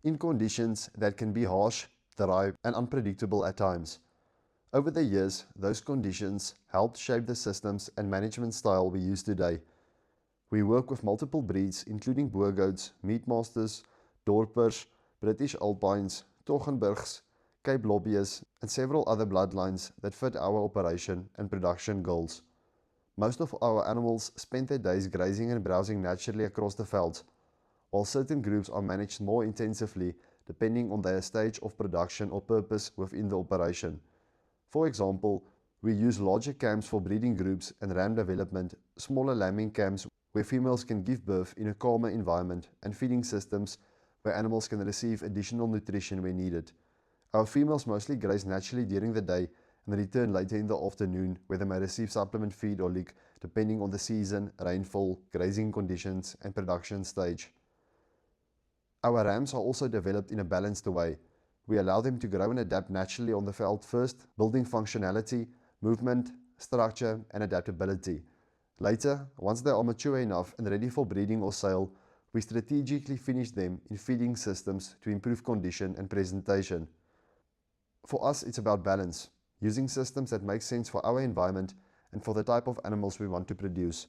in conditions that can be harsh, dry, and unpredictable at times. Over the years, those conditions helped shape the systems and management style we use today. We work with multiple breeds, including Boergoats, Meatmasters, Dorpers, British Alpines, Toggenburgs, Cape Lobbyists, and several other bloodlines that fit our operation and production goals. Most of our animals spend their days grazing and browsing naturally across the velds, while certain groups are managed more intensively depending on their stage of production or purpose within the operation. For example, we use larger camps for breeding groups and ram development, smaller lambing camps where females can give birth in a calmer environment, and feeding systems where animals can receive additional nutrition when needed. Our females mostly graze naturally during the day and return later in the afternoon where they may receive supplement feed or lick depending on the season, rainfall, grazing conditions, and production stage. Our rams are also developed in a balanced way. We allow them to grow and adapt naturally on the veld first, building functionality, movement, structure, and adaptability. Later, once they are mature enough and ready for breeding or sale, we strategically finish them in feeding systems to improve condition and presentation. For us, it's about balance, using systems that make sense for our environment and for the type of animals we want to produce.